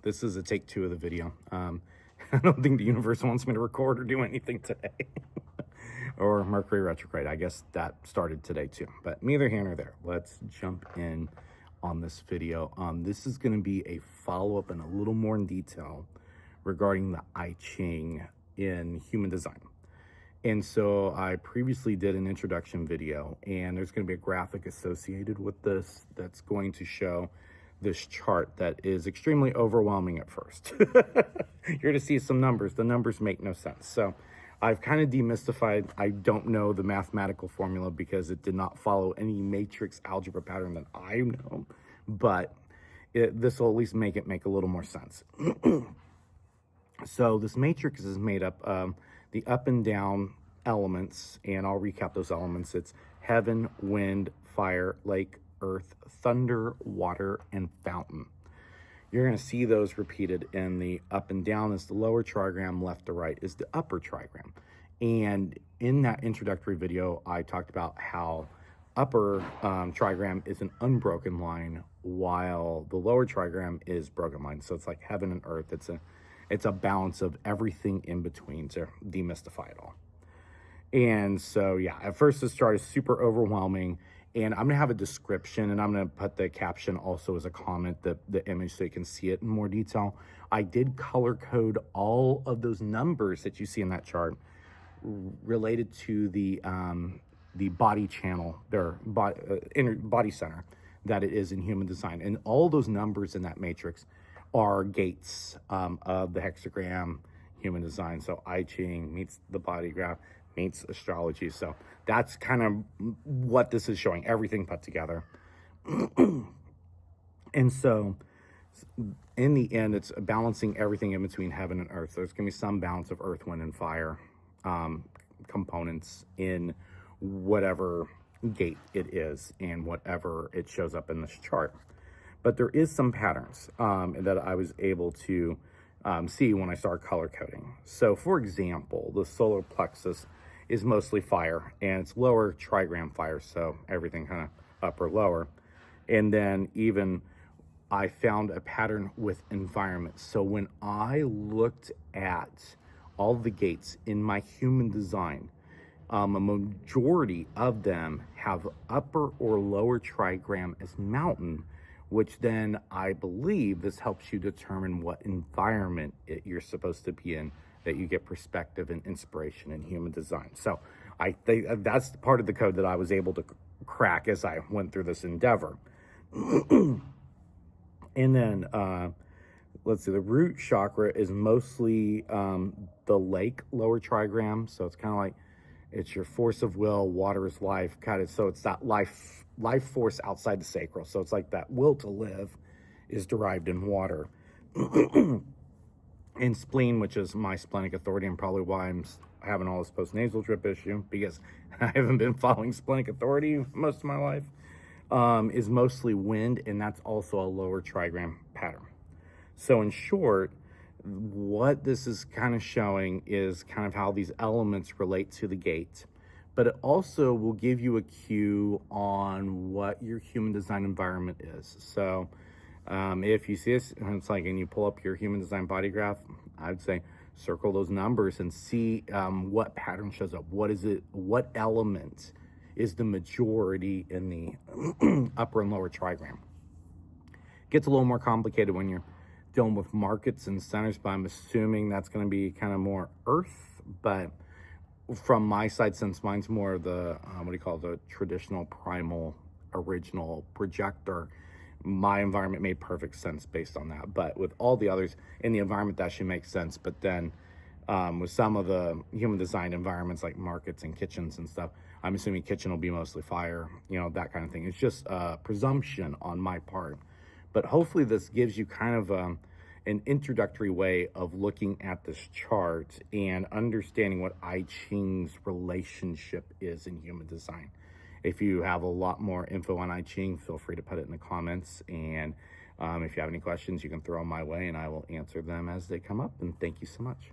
This is a take 2 of the video. I don't think the universe wants me to record or do anything today. Or Mercury retrograde. I guess that started today too. But neither here nor there. Let's jump in on this video. This is going to be a follow-up and a little more in detail regarding the I Ching in human design. And so I previously did an introduction video, and there's going to be a graphic associated with this that's going to show this chart that is extremely overwhelming at first. You're going to see some numbers. The numbers make no sense. So I've kind of demystified. I don't know the mathematical formula because it did not follow any matrix algebra pattern that I know, but this will at least make it make a little more sense. So this matrix is made up of the up and down elements, and I'll recap those elements. It's heaven, wind, fire, lake, earth, thunder, water, and fountain. You're going to see those repeated in the up and down is the lower trigram, left to right is the upper trigram. And in that introductory video, I talked about how upper trigram is an unbroken line, while the lower trigram is broken line. So it's like heaven and earth. It's a balance of everything in between to demystify it all. And so, yeah, at first this chart is super overwhelming, and I'm going to have a description, and I'm going to put the caption also as a comment, the image, so you can see it in more detail. I did color code all of those numbers that you see in that chart related to the body channel, their body center that it is in human design. And all those numbers in that matrix are gates of the hexagram human design. So I Ching meets the body graph meets astrology. So that's kind of what this is showing, everything put together. And so in the end, it's balancing everything in between heaven and earth. So there's going to be some balance of earth, wind, and fire components in whatever gate it is and whatever it shows up in this chart. But there is some patterns that I was able to see when I started color coding. So for example, the solar plexus is mostly fire, and it's lower trigram fire, so everything kind of up or lower. And then even I found a pattern with environment. So when I looked at all the gates in my human design, a majority of them have upper or lower trigram as mountain, which then I believe this helps you determine what environment you're supposed to be in, that you get perspective and inspiration in human design. So I think that's part of the code that I was able to crack as I went through this endeavor. And then let's see, the root chakra is mostly the lake lower trigram. So it's kind of like, it's your force of will, water is life, kind of. So it's that life force outside the sacral. So it's like that will to live is derived in water. And spleen, which is my splenic authority, and probably why I'm having all this postnasal drip issue, because I haven't been following splenic authority most of my life, is mostly wind, and that's also a lower trigram pattern. So in short, what this is kind of showing is kind of how these elements relate to the gate, but it also will give you a cue on what your human design environment is. So if you see this, and it's like, and you pull up your human design body graph, I would say circle those numbers and see what pattern shows up. What is it? What element is the majority in the upper and lower trigram? Gets a little more complicated when you're dealing with markets and centers, but I'm assuming that's going to be kind of more earth. But from my side, since mine's more of the the traditional primal original projector, my environment made perfect sense based on that. But with all the others in the environment, that should make sense. But then with some of the human design environments like markets and kitchens and stuff, I'm assuming kitchen will be mostly fire, that kind of thing. It's just a presumption on my part. But hopefully this gives you kind of an introductory way of looking at this chart and understanding what I Ching's relationship is in human design. If you have a lot more info on I Ching, feel free to put it in the comments. And if you have any questions, you can throw them my way, and I will answer them as they come up. And thank you so much.